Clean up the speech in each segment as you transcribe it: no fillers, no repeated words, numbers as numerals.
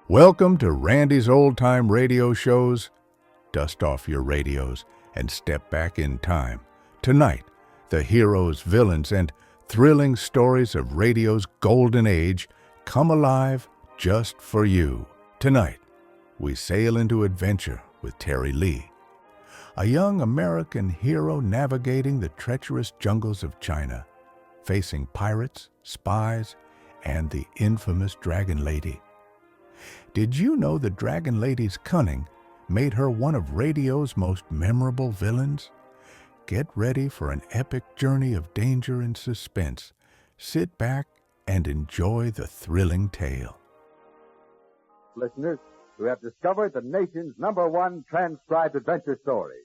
Welcome to Randy's Old Time Radio Shows. Dust off your radios and step back in time. Tonight, the heroes, villains, and thrilling stories of radio's golden age come alive just for you. Tonight, we sail into adventure with Terry Lee, a young American hero navigating the treacherous jungles of China, facing pirates, spies, and the infamous Dragon Lady. Did you know the Dragon Lady's cunning made her one of radio's most memorable villains? Get ready for an epic journey of danger and suspense. Sit back and enjoy the thrilling tale. Listeners who have discovered the nation's #1 transcribed adventure story,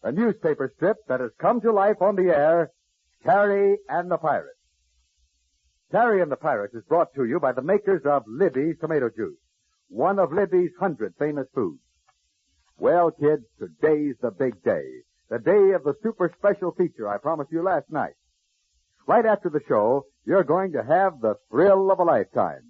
a newspaper strip that has come to life on the air, Terry and the Pirate. Terry and the Pirate is brought to you by the makers of Libby's Tomato Juice, one of Libby's 100 famous foods. Well, kids, today's the big day, the day of the super special feature I promised you last night. Right after the show, you're going to have the thrill of a lifetime.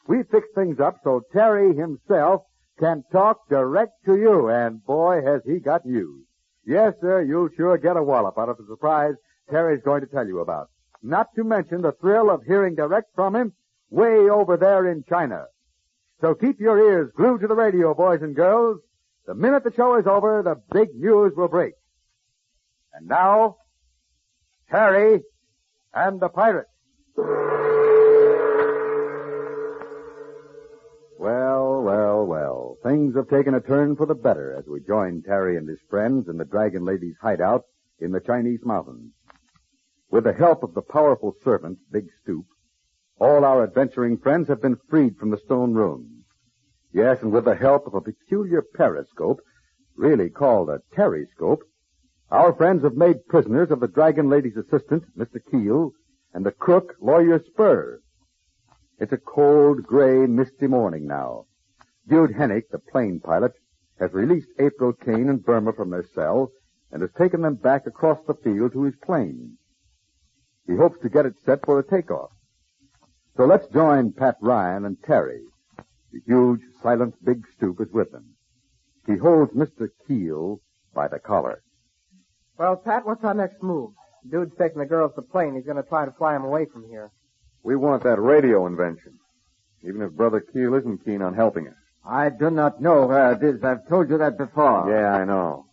We fixed things up so Terry himself can talk direct to you, and boy, has he got news. Yes, sir, you'll sure get a wallop out of the surprise Terry's going to tell you about. Not to mention the thrill of hearing direct from him way over there in China. So keep your ears glued to the radio, boys and girls. The minute the show is over, the big news will break. And now, Terry and the Pirate. Well. Things have taken a turn for the better as we join Terry and his friends in the Dragon Lady's hideout in the Chinese mountains. With the help of the powerful servant, Big Stoop, all our adventuring friends have been freed from the stone rooms. Yes, and with the help of a peculiar periscope, really called a terryscope, our friends have made prisoners of the Dragon Lady's assistant, Mr. Keel, and the crook, Lawyer Spur. It's a cold, gray, misty morning now. Jude Hennick, the plane pilot, has released April Kane and Burma from their cell and has taken them back across the field to his plane. He hopes to get it set for a takeoff. So let's join Pat Ryan and Terry. The huge, silent Big Stoop is with them. He holds Mr. Keel by the collar. Well, Pat, what's our next move? Dude's taking the girls to the plane. He's going to try to fly them away from here. We want that radio invention, even if Brother Keel isn't keen on helping us. I do not know where it is. I've told you that before. Yeah, I know.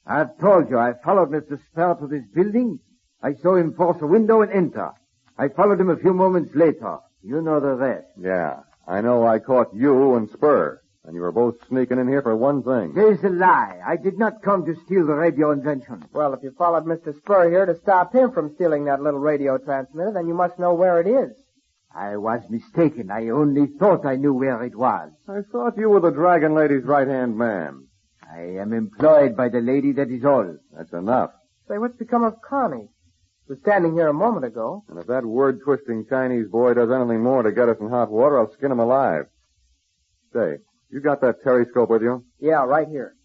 I've told you. I followed Mr. Spur to this building. I saw him force a window and enter. I followed him a few moments later. You know the rest. Yeah, I know I caught you and Spur, and you were both sneaking in here for one thing. There's a lie. I did not come to steal the radio invention. Well, if you followed Mr. Spur here to stop him from stealing that little radio transmitter, then you must know where it is. I was mistaken. I only thought I knew where it was. I thought you were the Dragon Lady's right-hand man. I am employed by the lady, that is all. That's enough. Say, what's become of Connie? She was standing here a moment ago. And if that word-twisting Chinese boy does anything more to get us in hot water, I'll skin him alive. Say, you got that terryscope with you? Yeah, right here.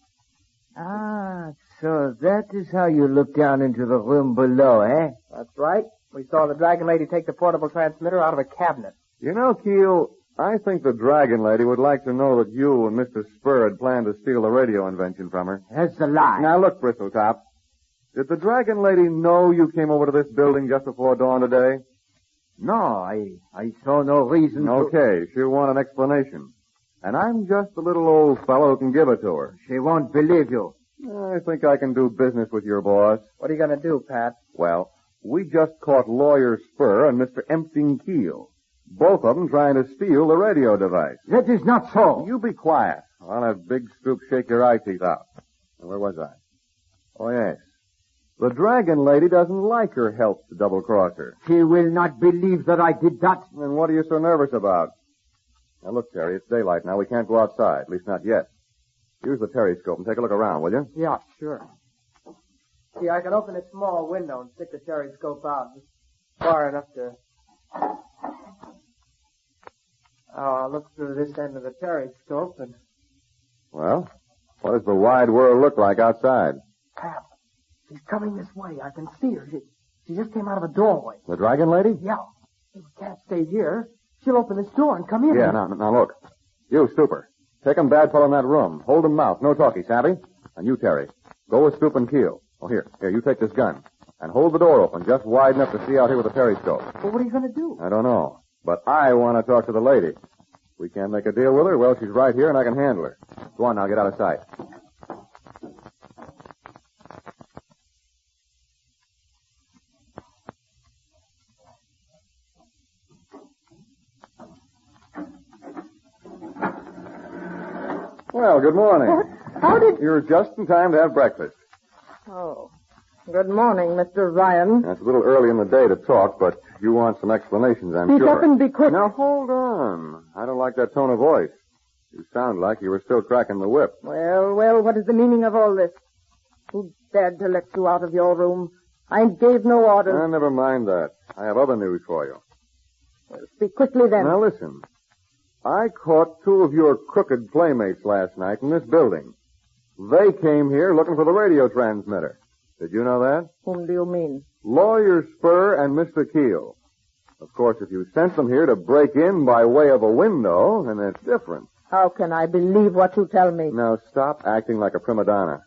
Ah, so that is how you look down into the room below, eh? That's right. We saw the Dragon Lady take the portable transmitter out of a cabinet. You know, Keel, I think the Dragon Lady would like to know that you and Mr. Spur had planned to steal the radio invention from her. That's a lie. Now, look, Bristletop. Did the Dragon Lady know you came over to this building just before dawn today? No, I saw no reason Okay, she'll want an explanation. And I'm just the little old fellow who can give it to her. She won't believe you. I think I can do business with your boss. What are you going to do, Pat? Well, we just caught Lawyer Spur and Mr. Empting Keel. Both of them trying to steal the radio device. That is not so. You be quiet. I'll have Big Stoop shake your eye teeth out. Now, where was I? Oh, yes. The Dragon Lady doesn't like her help to double-cross her. She will not believe that I did that. Then what are you so nervous about? Now, look, Terry, it's daylight now. We can't go outside, at least not yet. Use the terryscope and take a look around, will you? Yeah, sure. See, I can open a small window and stick the terryscope out just far enough to... Oh, I'll look through this end of the terryscope and... Well, what does the wide world look like outside? Pat, she's coming this way. I can see her. She just came out of a doorway. The Dragon Lady? Yeah. We can't stay here. She'll open this door and come in. Yeah, now look. You, Stooper. Take 'em bad fellow in that room. Hold 'em mouth. No talkie, savvy? And you, Terry. Go with Stoop and Keel. Oh, here, you take this gun. And hold the door open just wide enough to see out here with a periscope. Well, what are you going to do? I don't know. But I want to talk to the lady. We can't make a deal with her. Well, she's right here and I can handle her. Go on now, get out of sight. Well, good morning. What? How did... You're just in time to have breakfast. Oh. Good morning, Mr. Ryan. It's a little early in the day to talk, but you want some explanations, I'm Speak sure. up and be quick. Now, hold on. I don't like that tone of voice. You sound like you were still cracking the whip. Well, what is the meaning of all this? Who dared to let you out of your room? I gave no orders. Never mind that. I have other news for you. Well, speak quickly then. Now, listen. I caught 2 of your crooked playmates last night in this building. They came here looking for the radio transmitter. Did you know that? Whom do you mean? Lawyer Spur and Mr. Keel. Of course, if you sent them here to break in by way of a window, then it's different. How can I believe what you tell me? Now, stop acting like a prima donna.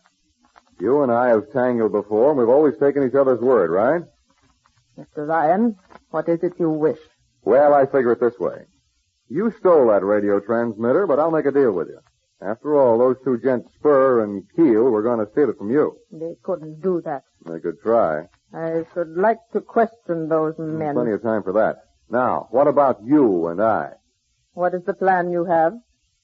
You and I have tangled before, and we've always taken each other's word, right? Mr. Ryan, what is it you wish? Well, I figure it this way. You stole that radio transmitter, but I'll make a deal with you. After all, those 2 gents, Spur and Keel, were going to steal it from you. They couldn't do that. They could try. I should like to question those men. Plenty of time for that. Now, what about you and I? What is the plan you have?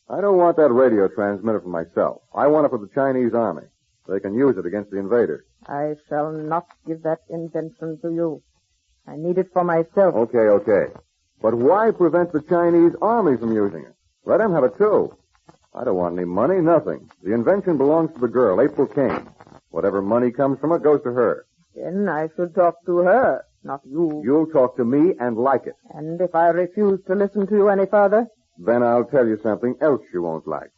I don't want that radio transmitter for myself. I want it for the Chinese army. They can use it against the invaders. I shall not give that invention to you. I need it for myself. Okay. But why prevent the Chinese army from using it? Let them have it, too. I don't want any money, nothing. The invention belongs to the girl, April Kane. Whatever money comes from it goes to her. Then I should talk to her, not you. You'll talk to me and like it. And if I refuse to listen to you any further? Then I'll tell you something else you won't like.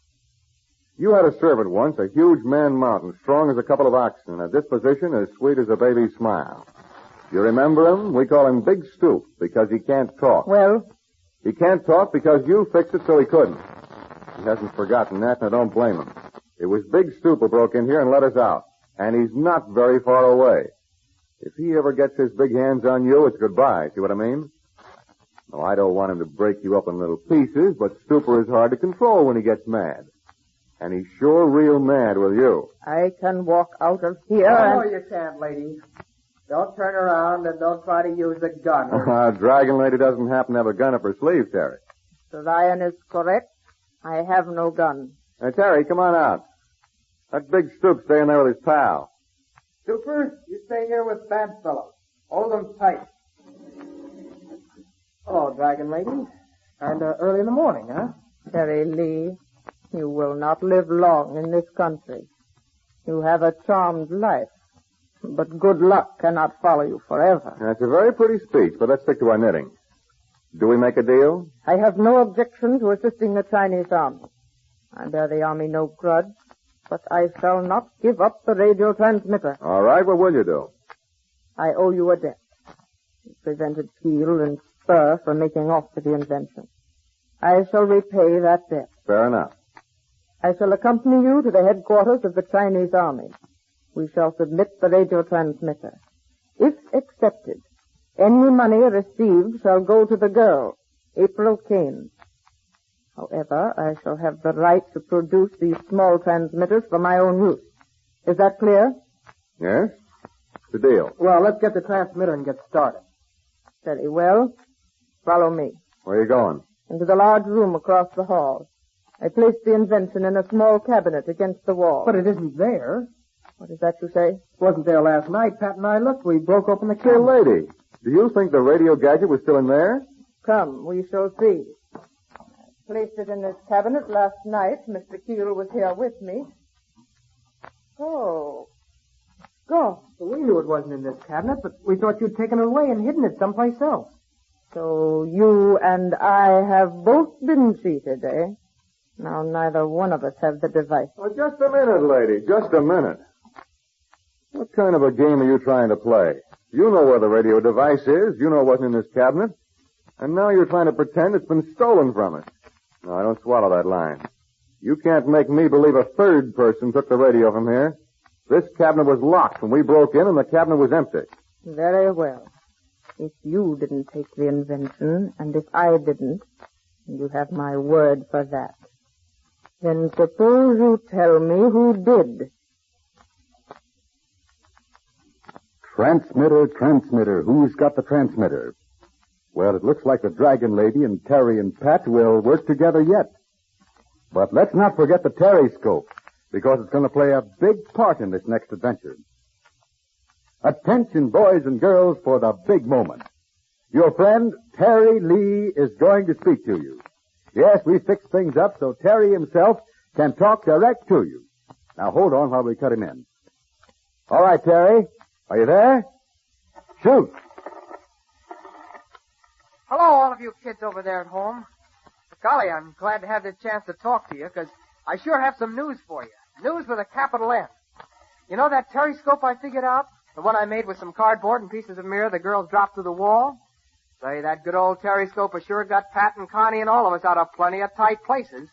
You had a servant once, a huge man mountain, strong as a couple of oxen, a disposition as sweet as a baby's smile. You remember him? We call him Big Stoop because he can't talk. Well? He can't talk because you fixed it so he couldn't. He hasn't forgotten that, and I don't blame him. It was Big Stoop who broke in here and let us out. And he's not very far away. If he ever gets his big hands on you, it's goodbye. See what I mean? No, I don't want him to break you up in little pieces, but Stooper is hard to control when he gets mad. And he's sure real mad with you. I can walk out of here No, you can't, lady. Don't turn around and don't try to use a gun. Dragon Lady doesn't happen to have a gun up her sleeve, Terry. Mr. Ryan is correct. I have no gun. Hey, Terry, come on out. That Big Stoop staying there with his pal. Super, you stay here with bad fellows. Hold them tight. Hello, Dragon Lady. Kinda early in the morning, huh? Terry Lee, you will not live long in this country. You have a charmed life, but good luck cannot follow you forever. That's a very pretty speech, but let's stick to our knitting. Do we make a deal? I have no objection to assisting the Chinese army. I bear the army no grudge, but I shall not give up the radio transmitter. All right, what will you do? I owe you a debt. You prevented Keel and Spur from making off with the invention. I shall repay that debt. Fair enough. I shall accompany you to the headquarters of the Chinese army. We shall submit the radio transmitter. If accepted, any money received shall go to the girl, April Kane. However, I shall have the right to produce these small transmitters for my own use. Is that clear? Yes? It's a deal. Well, let's get the transmitter and get started. Very well. Follow me. Where are you going? Into the large room across the hall. I placed the invention in a small cabinet against the wall. But it isn't there. What is that you say? It wasn't there last night. Pat and I looked. We broke open the Hey, cabinet. lady, do you think the radio gadget was still in there? Come, we shall see. I placed it in this cabinet last night. Mr. Keel was here with me. Oh. Gosh. We knew it wasn't in this cabinet, but we thought you'd taken it away and hidden it someplace else. So you and I have both been cheated, eh? Now neither one of us have the device. Well, just a minute, lady. Just a minute. What kind of a game are you trying to play? You know where the radio device is. You know it wasn't in this cabinet. And now you're trying to pretend it's been stolen from us. No, I don't swallow that line. You can't make me believe a third person took the radio from here. This cabinet was locked when we broke in, and the cabinet was empty. Very well. If you didn't take the invention, and if I didn't, you have my word for that. Then suppose you tell me who did. Transmitter. Who's got the transmitter? Well, it looks like the Dragon Lady and Terry and Pat will work together yet. But let's not forget the Terryscope, because it's going to play a big part in this next adventure. Attention, boys and girls, for the big moment. Your friend Terry Lee is going to speak to you. Yes, we fixed things up so Terry himself can talk direct to you. Now, hold on while we cut him in. All right, Terry. Are you there? Shoot. Hello, all of you kids over there at home. Golly, I'm glad to have this chance to talk to you, because I sure have some news for you. News with a capital N. You know that Terryscope I figured out? The one I made with some cardboard and pieces of mirror the girls dropped through the wall? Say, that good old Terryscope has sure got Pat and Connie and all of us out of plenty of tight places.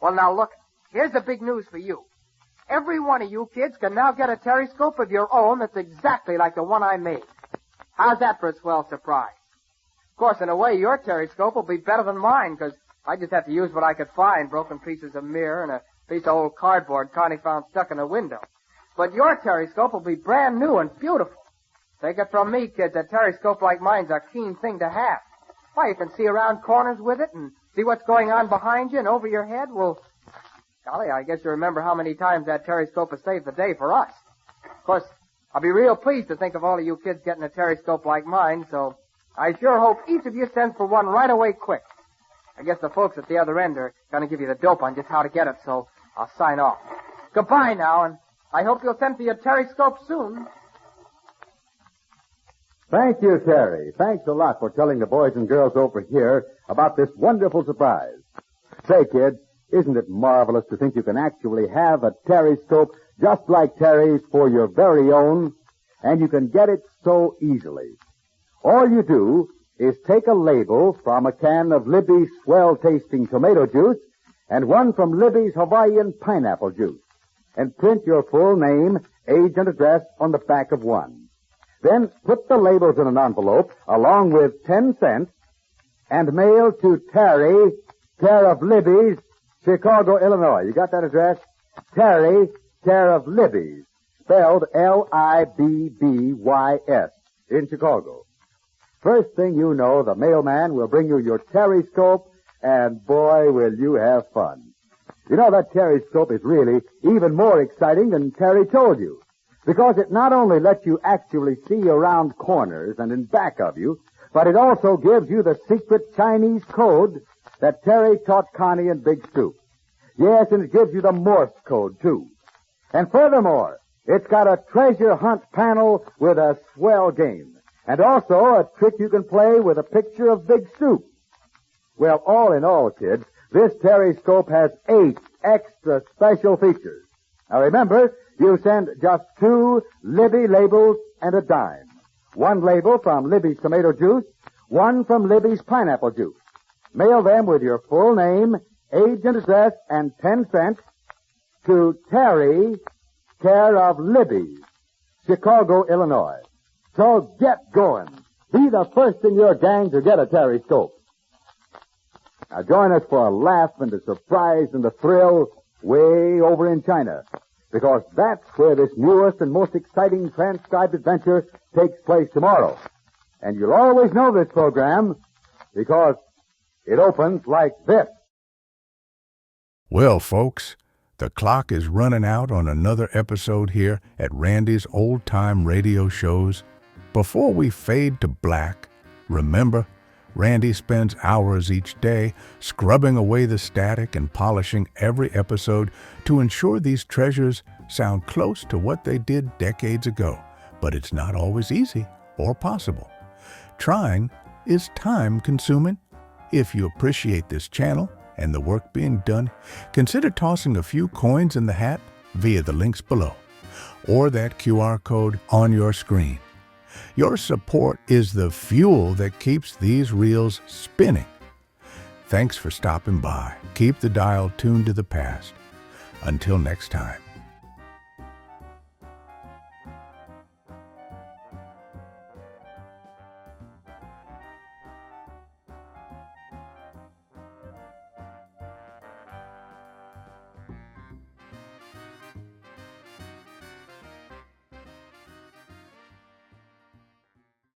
Well, now look, here's the big news for you. Every one of you kids can now get a Terryscope of your own that's exactly like the one I made. How's that for a swell surprise? Of course, in a way, your Terryscope will be better than mine, because I just have to use what I could find, broken pieces of mirror and a piece of old cardboard Connie found stuck in a window. But your Terryscope will be brand new and beautiful. Take it from me, kids, a Terryscope like mine's a keen thing to have. Why, you can see around corners with it and see what's going on behind you and over your head. Well, golly, I guess you remember how many times that Terryscope has saved the day for us. Of course, I'll be real pleased to think of all of you kids getting a Terryscope like mine, so I sure hope each of you sends for one right away quick. I guess the folks at the other end are going to give you the dope on just how to get it, so I'll sign off. Goodbye now, and I hope you'll send for your Terryscope soon. Thank you, Terry. Thanks a lot for telling the boys and girls over here about this wonderful surprise. Say, kids, isn't it marvelous to think you can actually have a Terryscope just like Terry's for your very own? And you can get it so easily. All you do is take a label from a can of Libby's swell-tasting tomato juice and one from Libby's Hawaiian pineapple juice, and print your full name, age, and address on the back of one. Then put the labels in an envelope along with 10 cents and mail to Terry, care of Libby's, Chicago, Illinois. You got that address? Terry, care of Libby's, spelled Libbys, in Chicago. First thing you know, the mailman will bring you your Terryscope, and boy, will you have fun. You know, that Terryscope is really even more exciting than Terry told you, because it not only lets you actually see around corners and in back of you, but it also gives you the secret Chinese code that Terry taught Connie and Big Stoop. Yes, and it gives you the Morse code, too. And furthermore, it's got a treasure hunt panel with a swell game. And also a trick you can play with a picture of Big Stoop. Well, all in all, kids, this Terryscope has 8 extra special features. Now remember, you send just 2 Libby labels and a dime. 1 label from Libby's tomato juice, 1 from Libby's pineapple juice. Mail them with your full name, age and address, and 10 cents to Terry, care of Libby's, Chicago, Illinois. So get going. Be the first in your gang to get a Terryscope. Now join us for a laugh and a surprise and a thrill way over in China, because that's where this newest and most exciting transcribed adventure takes place tomorrow. And you'll always know this program because it opens like this. Well, folks, the clock is running out on another episode here at Randy's Old Time Radio Shows. Before we fade to black, remember, Randy spends hours each day scrubbing away the static and polishing every episode to ensure these treasures sound close to what they did decades ago. But it's not always easy or possible. Trying is time-consuming. If you appreciate this channel and the work being done, consider tossing a few coins in the hat via the links below or that QR code on your screen. Your support is the fuel that keeps these reels spinning. Thanks for stopping by. Keep the dial tuned to the past. Until next time.